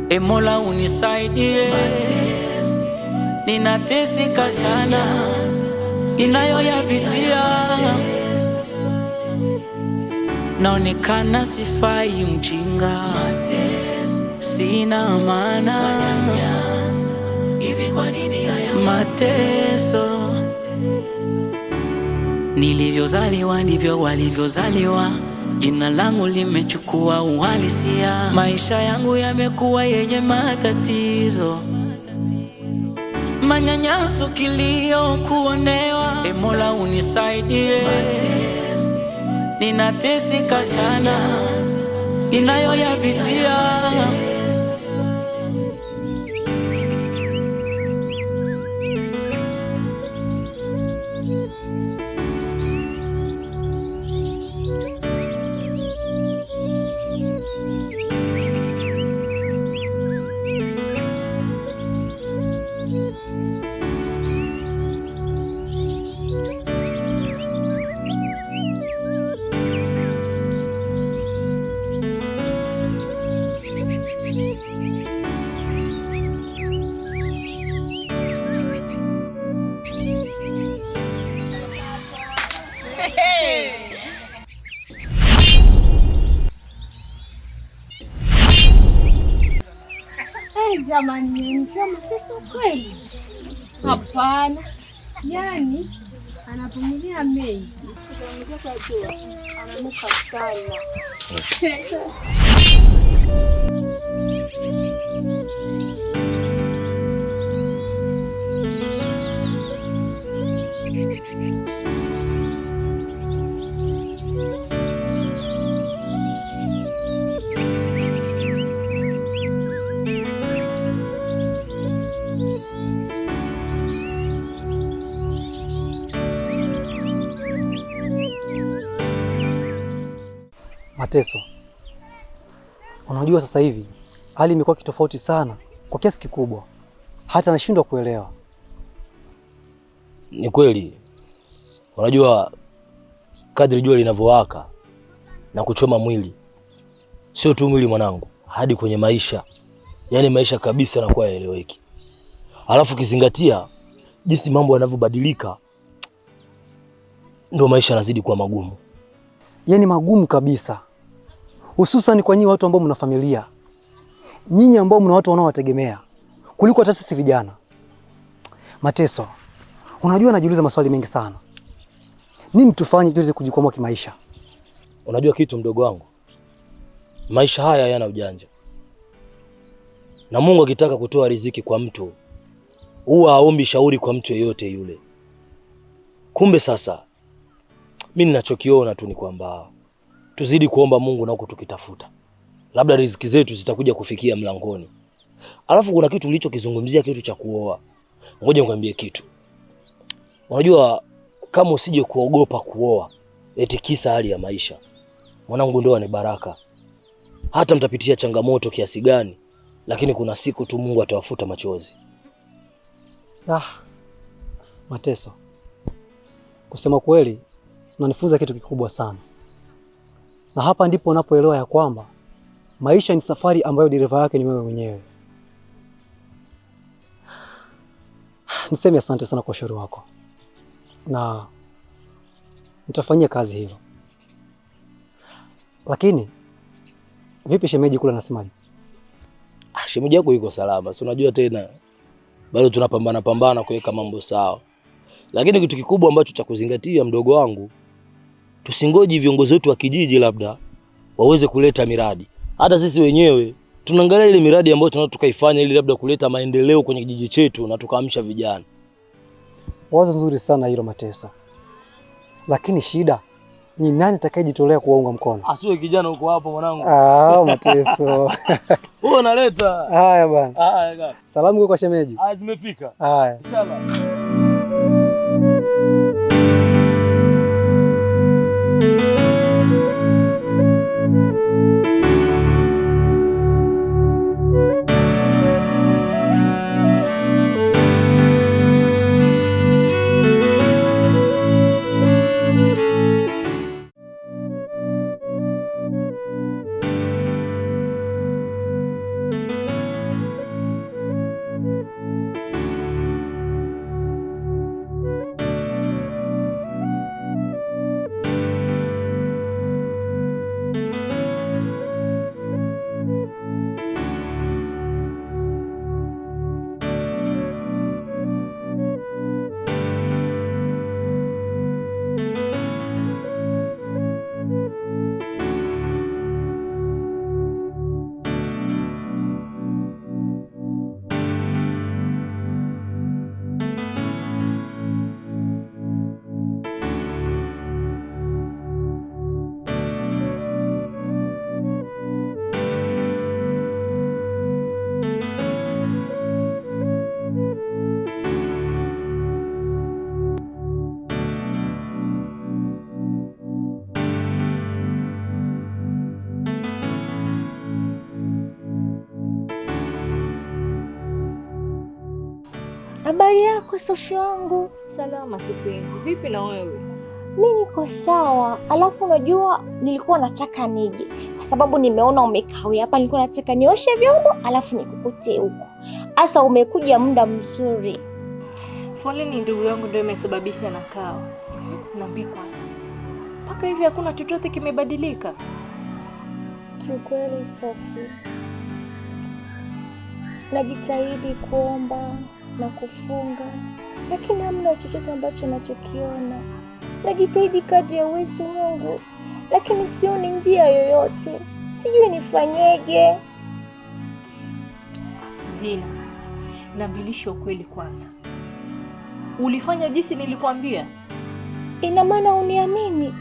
E Mola unisaidie, ninateseka sana inayoyapitia, naonekana sifai, mjinga, sina maana. Hivi kwa nini haya mateso? Nilivyozaliwa ndivyo walivyozaliwa, jina langu limechukua uhalisia. Maisha yangu yamekuwa yenye matatizo, manyanyaso, kilio, kuonewa. E Mola unisaidie, ninateseka sana inayoyapitia. Jamani, nikiwa mateso kweli? Hapana, yani anavumilia mengi, ananuka sana. Mateso, unajua sasa hivi hali imekuwa kitofauti sana kwa kiasi kikubwa, hata nashindwa kuelewa. Ni kweli, unajua kadri jua linavyowaka na kuchoma mwili, sio tu mwili mwanangu, hadi kwenye maisha, yaani maisha kabisa yanakuwa yaeleweki. Alafu kizingatia jinsi mambo yanavyobadilika, ndio maisha yanazidi kuwa magumu. Yaani magumu kabisa, hususan kwa nyinyi watu ambao mna familia, nyinyi ambao mna watu wanaowategemea kuliko hata sisi vijana. Mateso, unajua najiuliza maswali mengi sana. Nini tufanye tuweze kujikwamua kimaisha? Unajua kitu mdogo wangu, maisha haya yana ujanja, na Mungu akitaka kutoa riziki kwa mtu huwa haombi shauri kwa mtu yeyote yule. Kumbe sasa mimi ninachokiona tu ni kwamba tuzidi kuomba Mungu na huko tukitafuta, labda riziki zetu zitakuja kufikia mlangoni. Alafu kuna kitu ulichokizungumzia, kitu cha kuoa. Ngoja nikwambie kitu. Unajua kama usije kuogopa kuoa eti kisa hali ya maisha, mwanangu, ndoa ni baraka. Hata mtapitia changamoto kiasi gani, lakini kuna siku tu Mungu atawafuta machozi. Mateso, kusema kweli unanifunza kitu kikubwa sana, na hapa ndipo unapoelewa ya kwamba maisha ni safari ambayo dereva yake ni wewe mwenyewe. Niseme asante sana kwa ushauri wako, na nitafanyia kazi hilo. Lakini vipi shemeji kule, anasemaje? Shemeji yako yuko salama, si unajua tena bado tunapambana kuweka mambo sawa. Lakini kitu kikubwa ambacho cha kuzingatia mdogo wangu, tusingoji viongozi wetu wa kijiji labda waweze kuleta miradi. Hata sisi wenyewe tunaangalia ile miradi ambayo tunataka tukaifanya ili labda kuleta maendeleo kwenye kijiji chetu na tukaamsha vijana. Wazo nzuri sana hilo Mateso. Lakini shida ni nani atakayejitolea kuwaunga mkono? Asiwe kijana huko hapo mwanangu. Mateso. Wewe unaleta. Haya bwana. Haya kaka. Salamu kwa shemeji. Zimefika. Haya. Inshallah. Habari yako Sofia wangu? Salama kipenzi, vipi na wewe? Mi niko sawa. Alafu unajua nilikuwa nataka nije kwa sababu nimeona umekawia hapa, nilikuwa nataka nioshe vyombo alafu nikukute huko. Asa umekuja muda mzuri. Foleni ndugu yangu ndio imesababisha na kawa. Niambie kwanza, mpaka hivi hakuna chochote kimebadilika? Kiukweli Sophie, najitahidi kuomba na kufunga, lakini hamna chochote ambacho nachokiona. Najitahidi kadri ya uwezo wangu, lakini sioni njia yoyote. Sijui nifanyeje. Dina, niambilishe ukweli kwanza. Ulifanya jinsi nilikwambia? Ina maana uniamini?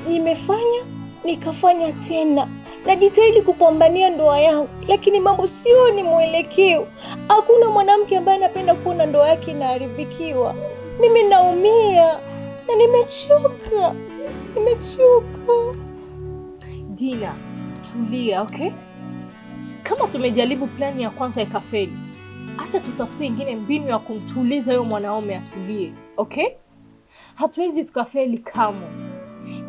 Nimefanya, nikafanya tena. Najitahidi kupambania ndoa yangu, lakini mambo sioni mwelekeo. Hakuna mwanamke ambaye anapenda kuona ndoa yake inaharibikiwa. Mimi naumia na nimechoka. Dina, tulia, okay? Kama tumejaribu plani ya kwanza ikafeli, acha tutafute ingine mbinu ya kumtuliza huyo mwanaume atulie, okay? Hatuwezi tukafeli kamwe.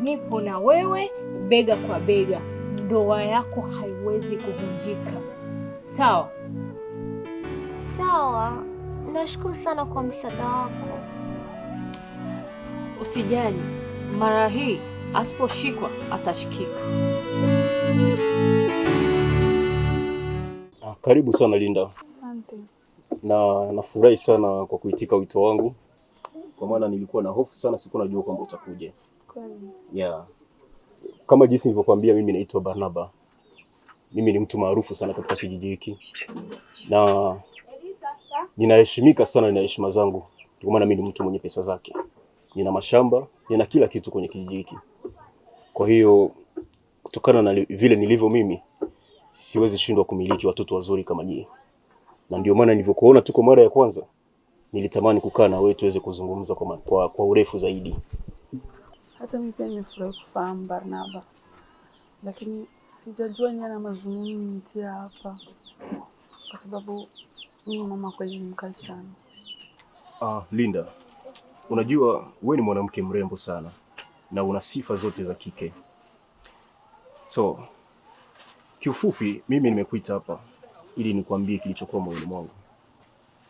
Nipo na wewe bega kwa bega. Ndoa yako haiwezi kuvunjika. Sawa? Sawa. Nashukuru sana kwa msaada wako. Usijali. Mara hii asiposhikwa atashikika. Karibu sana Linda. Asante. Na nafurahi sana kwa kuitika wito wangu, kwa maana nilikuwa na hofu sana, sikuwa najua kwamba utakuja. Kweli. Yeah. Kama jinsi nilivyokuambia, mimi naitwa Barnaba. Mimi ni mtu maarufu sana katika kijiji hiki. Na ninaheshimika sana na heshima zangu, kwa maana mimi ni mtu mwenye pesa zake. Nina mashamba, nina kila kitu kwenye kijiji hiki. Kwa hiyo kutokana na vile nilivyo mimi, siwezi shindwa kumiliki watoto wazuri kama nyinyi. Na ndio maana nilivyokuona tuko mara ya kwanza, nilitamani kukaa na wewe tuweze kuzungumza kwa urefu zaidi. Hata mimi pia nimefurahi kufahamu Barnaba. Lakini sijajua ni ana mazungumzo nitia hapa. Kwa sababu mimi mama kweli ni mkali sana. Linda, unajua wewe ni mwanamke mrembo sana na una sifa zote za kike. So, kiufupi mimi nimekuita hapa ili nikwambie kilichokuwa moyoni mwangu.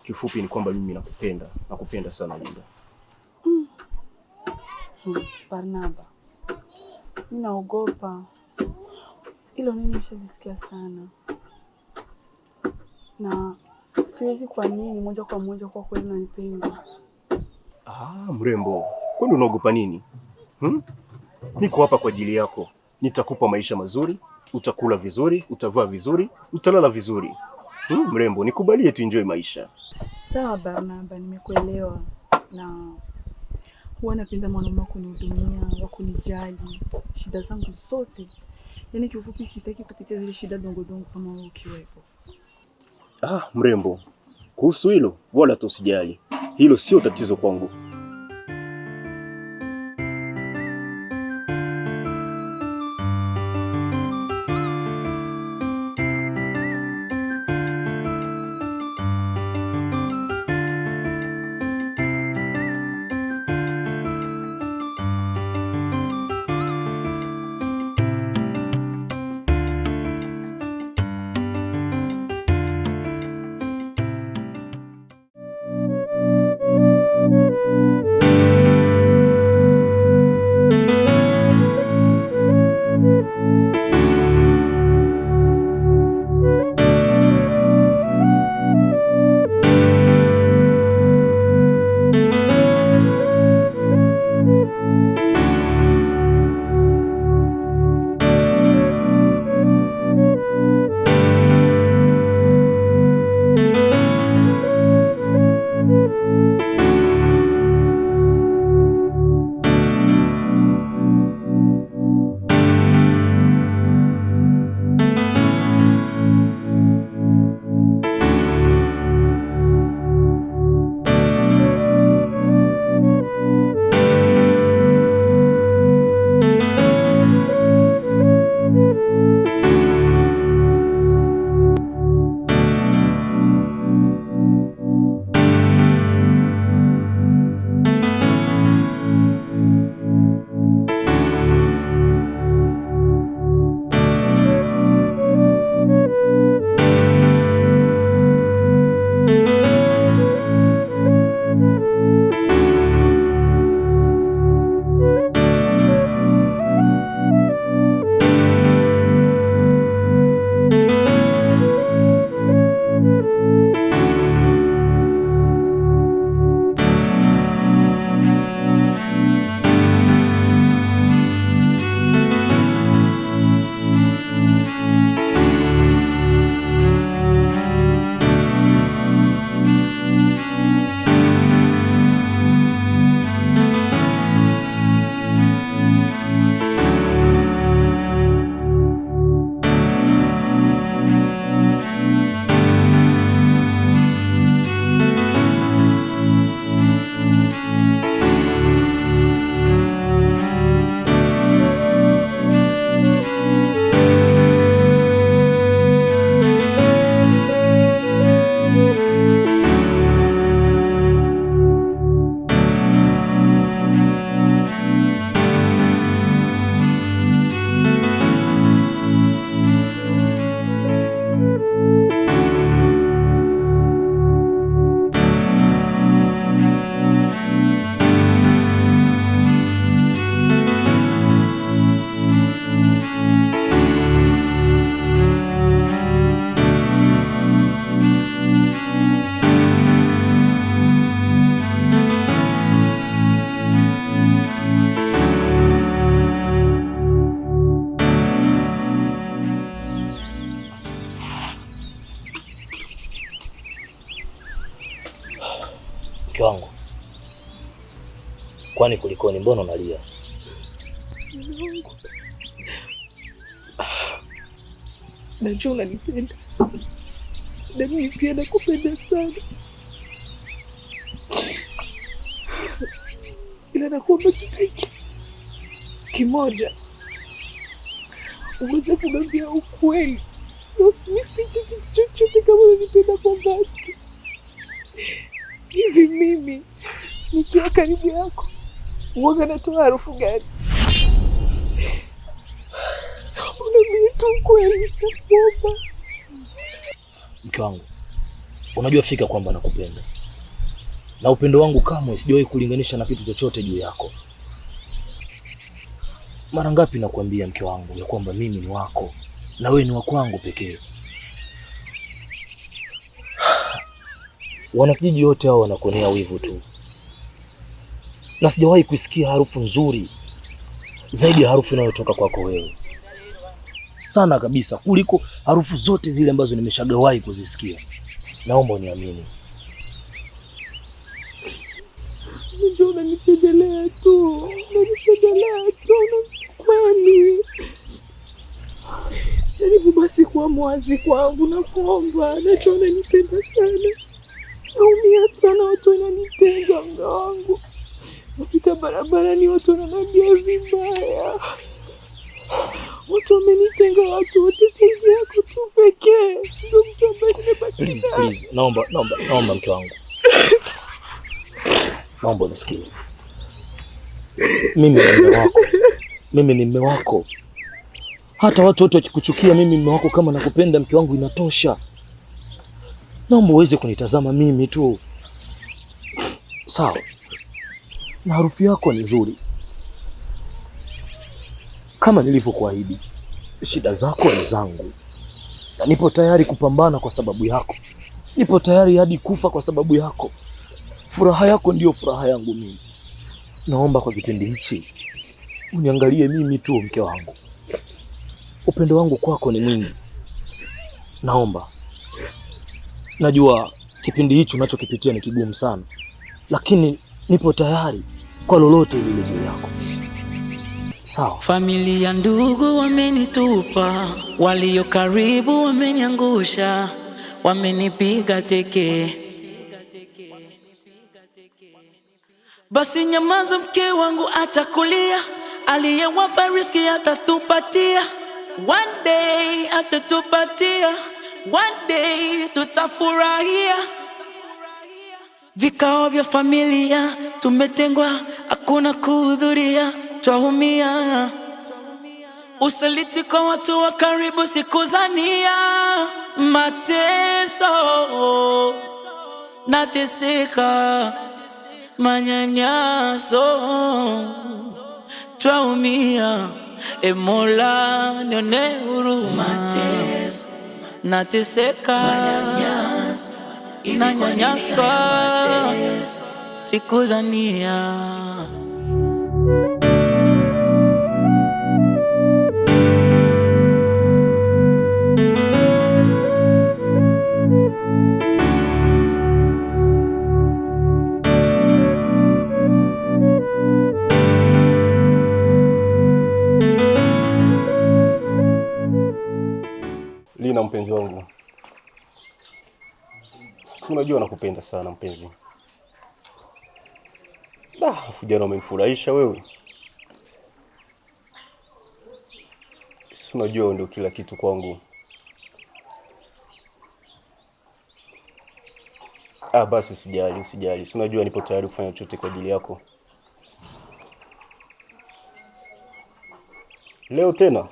Kiufupi ni kwamba mimi nakupenda sana Linda. Barnaba, mimi naogopa. Hilo mimi nishajisikia sana. Na siwezi kuamini moja kwa moja kwa kweli unanipenda. Mrembo, kwani unaogopa nini? Niko hapa kwa ajili yako. Nitakupa maisha mazuri, utakula vizuri, utavaa vizuri, utalala vizuri. Mrembo, nikubalie tu enjoy maisha. Sawa Barnaba, nimekuelewa. Na huwa napenda mwanaume kunihudumia, wa kunijali, shida zangu zote. Yaani kiufupi sitaki kupitia zile shida dongo kama wewe ukiwepo. Mrembo, kuhusu hilo wala tusijali. Hilo sio tatizo kwangu. Kwani kulikoni, mbona unalia? Najua unanipenda na mimi pia nakupenda sana, ila nakuomba kitu hiki kimoja, uweze kuniambia ukweli na usinifiche kitu chochote kama unanipenda kwa dhati. Hivi mimi nikiwa karibu yako uwaga natoa harufu gani? Uniambie tu ukweli, nakuomba. Mke wangu, unajua fika kwamba nakupenda, na upendo wangu kamwe sijawahi kulinganisha na kitu chochote juu yako. Mara ngapi nakwambia mke wangu ya kwamba mimi ni wako na wewe ni wa kwangu pekee. Wanakijiji wote hao wanakuonea wivu tu, na sijawahi kusikia harufu nzuri zaidi ya harufu inayotoka kwako wewe, sana kabisa kuliko harufu zote zile ambazo nimeshagawahi kuzisikia. Naomba uniamini. Unajua unanipendelea tu, unanipendelea tu, kweli. Jaribu basi kuwa mwazi kwangu, nakuomba. Najua unanipenda sana, naumia sana, watu wananitenga mume wangu. Napita barabarani watu wananiambia vibaya, watu wamenitenga, watu wote zaidi yako tu pekee ndio mtu ambaye nimebaki. Please, naomba mke wangu, naomba unisikie. Mimi ni mume wako. Hata watu wote wakikuchukia, mimi mume wako kama nakupenda mke wangu, inatosha. Naomba uweze kunitazama mimi tu, sawa? Na harufu yako ni nzuri kama nilivyokuahidi. Shida zako ni zangu, na nipo tayari kupambana kwa sababu yako. Nipo tayari hadi kufa kwa sababu yako. Furaha yako ndio furaha yangu mimi. Naomba kwa kipindi hichi uniangalie mimi tu mke wangu. Upendo wangu kwako ni mwingi. Naomba. Najua kipindi hichi unachokipitia ni kigumu sana, lakini nipo tayari kwa lolote lile juu yako. Sawa. Familia, ndugu wamenitupa, walio karibu wameniangusha, wamenipiga teke. Basi nyamaza mke wangu, acha kulia, aliyewapa riziki atatupatia. One day atatupatia, one day tutafurahia. Vikao vya familia tumetengwa, hakuna kuhudhuria, twaumia. Usaliti kwa watu wa karibu sikuzania, mateso nateseka, manyanyaso twaumia. E Mola nione huruma, mateso nateseka, nanyanyaswa sikuzania. Lina mpenzi wangu, si unajua nakupenda sana mpenzi. Jana umenifurahisha wewe. Si unajua ndio kila kitu kwangu. Basi usijali. Si unajua nipo tayari kufanya chochote kwa ajili yako. Leo tena?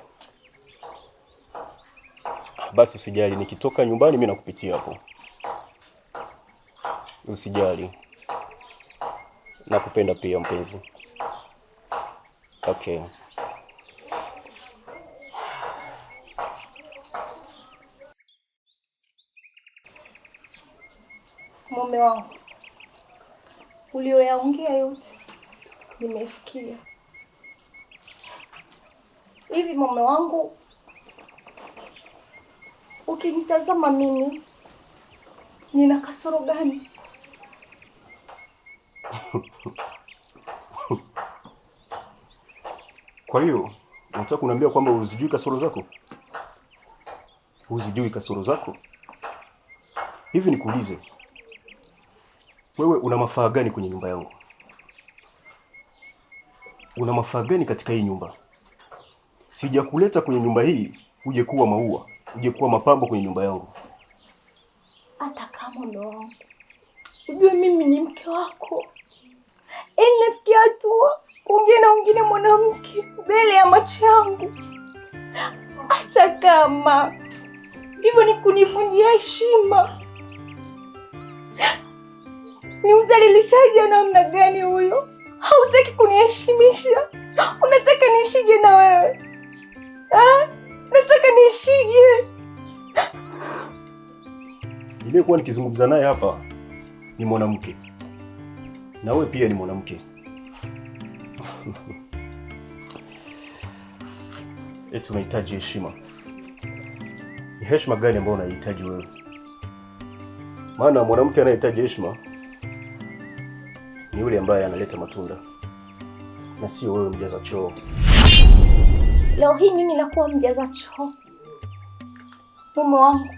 Basi usijali, nikitoka nyumbani mimi nakupitia hapo. Usijali. Nakupenda pia mpenzi. Okay. Mume wangu, ulioyaongea yote nimesikia. Hivi mume wangu, ukinitazama mimi nina kasoro gani? Kwa hiyo unataka kuniambia kwamba uzijui kasoro zako? Uzijui kasoro zako? Hivi nikuulize, wewe una mafaa gani kwenye nyumba yangu? Una mafaa gani katika hii nyumba? Sijakuleta kwenye nyumba hii uje kuwa maua, uje kuwa mapambo kwenye nyumba yangu. Hata kama ndo wangu, ujue mimi ni mke wako. Nafikia hatua kuongea na wengine mwanamke mbele ya macho yangu, hata kama hivyo ni kunivunjia heshima. Ni udhalilishaji wa namna gani huyo? Hautaki kuniheshimisha, unataka niishije na wewe? Unataka niishije? Niliyekuwa nikizungumza naye hapa ni mwanamke, na wewe pia ni mwanamke. Eti unahitaji heshima. Ni heshima gani ambayo unahitaji wewe? Maana mwanamke anayehitaji heshima ni yule ambaye analeta matunda, na sio wewe mjaza choo. Leo hii mimi nakuwa mjaza choo. Mume wangu,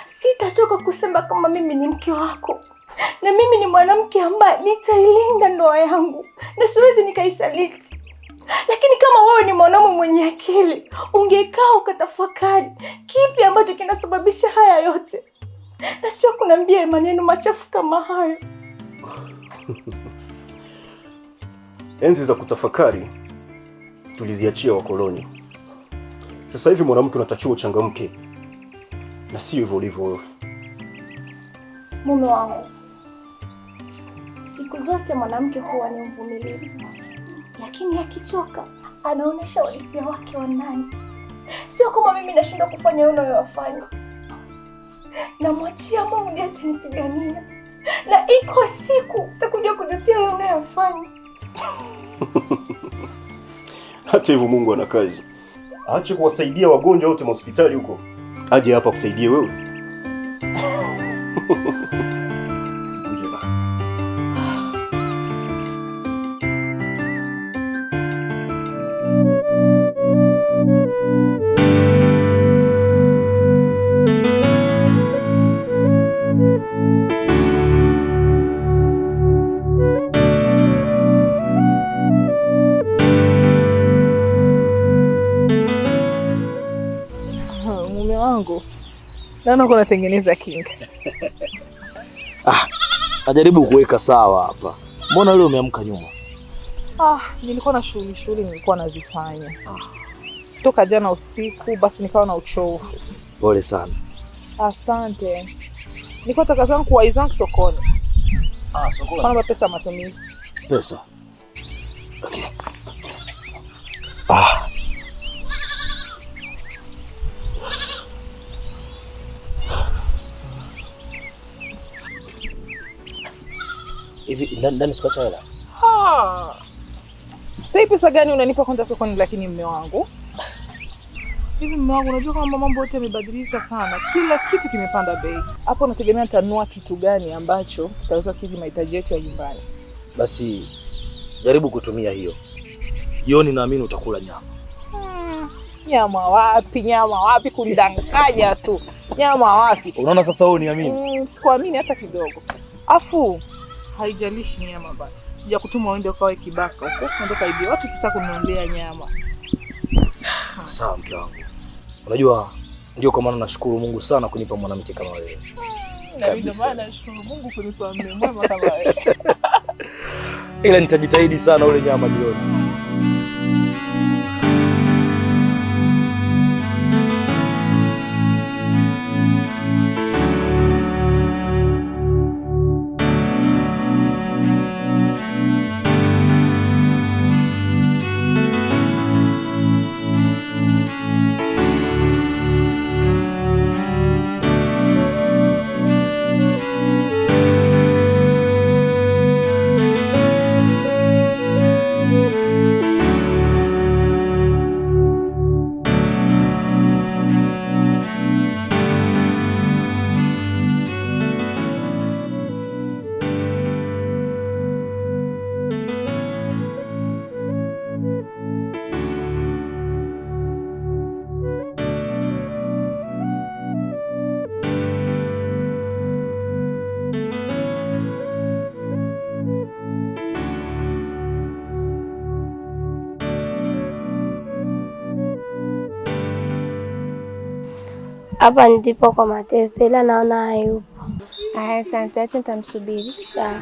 sitachoka kusema kama mimi ni mke wako, na mimi ni mwanamke ambaye nitailinda ndoa yangu na siwezi nikaisaliti. Lakini kama wewe ni mwanaume mwenye akili, ungekaa ukatafakari kipi ambacho kinasababisha haya yote, na sio kuniambia maneno machafu kama hayo. Enzi za kutafakari tuliziachia wakoloni. Sasa hivi mwanamke unatakiwa uchangamke, na sio hivyo ulivyo wewe. Mume wangu, siku zote mwanamke huwa ni mvumilivu, lakini akichoka anaonesha uhalisia wake wa ndani. Sio kama mimi nashindwa kufanya yale unayofanya. Namwachia Mungu ndiye atanipigania, na iko siku utakuja kujutia yale unayofanya. Hata hivyo Mungu ana kazi. Aache kuwasaidia wagonjwa wote hospitali huko, aje hapa kusaidie wewe. Mume wangu, naona kuna tengeneza kinga. Najaribu kuweka sawa hapa. Mbona leo umeamka nyuma? Nilikuwa na shughuli nilikuwa nazifanya. Toka jana usiku, basi nikawa na uchovu. Pole sana. Asante. Nilikuwa nataka zangu kuwaiza sokoni. Sokoni. Kwa pesa matumizi. Pesa. Okay. Hivi ndani sipata hela. Sasa pesa gani unanipa kwenda sokoni lakini mume wangu? Hivi mume wangu, unajua kama mambo yote yamebadilika sana. Kila kitu kimepanda bei. Hapo unategemea nitanunua kitu gani ambacho kitaweza kukidhi mahitaji yetu ya nyumbani? Basi jaribu kutumia hiyo. Jioni naamini utakula nyama. Nyama wapi? Nyama wapi? Kundanganya tu. Nyama wapi? Unaona sasa wewe uniamini? Sikuamini hata kidogo. Afu haijalishi nyama bana. Sija kutuma uende ukawe kibaka huko. Ndio kaibia watu kisa kuniondea nyama. Sawa mke wangu. Unajua ndio kwa maana nashukuru Mungu sana kunipa mwanamke kama wewe. Na ndio maana nashukuru Mungu kunipa mume mwema kama wewe. Ila nitajitahidi sana ule nyama jioni. Hapa ndipo kwa Mateso, ila naona hayupo. Haya, asante. Acha nitamsubiri. Sawa.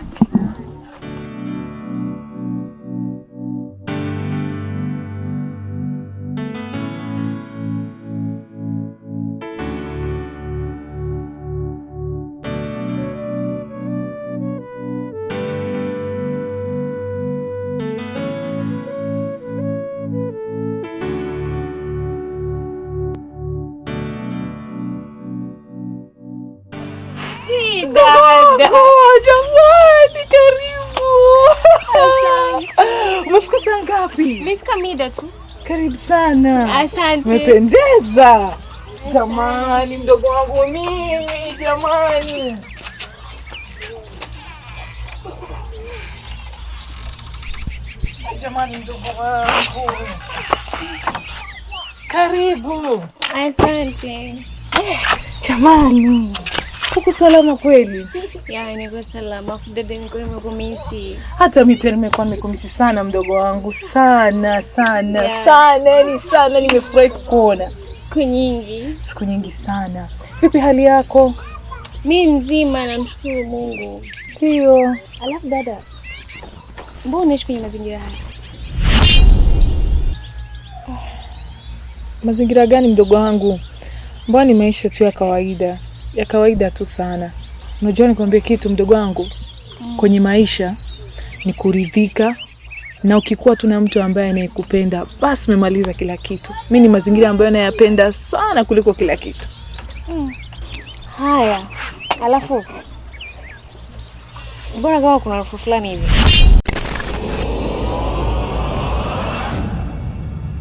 Jamani, karibu. Umefika saa ngapi? Nimefika mida tu. Karibu sana. Asante. Umependeza. Jamani, mdogo wangu mimi, jamani. Jamani, mdogo wangu. Karibu. Asante. Jamani. Uko salama kweli? Ya, niko salama. Dada, niko nimekumisi. Hata mimi pia nimekuwa nimekumisi sana mdogo wangu. Sana. Yeah. Sana nimefurahi kukuona. Siku nyingi Sana. Vipi hali yako? Mimi mzima, namshukuru Mungu. Ndio. Alafu dada, mbona unaishi kwenye mazingira haya? Mazingira gani mdogo wangu? Mbona ni maisha tu ya kawaida tu sana. Unajua nikwambie kitu mdogo wangu, kwenye maisha ni kuridhika, na ukikuwa tu na mtu ambaye anayekupenda basi umemaliza kila kitu. Mimi ni mazingira ambayo nayapenda sana kuliko kila kitu. Haya. Alafu mbona kama kuna harufu fulani hivi?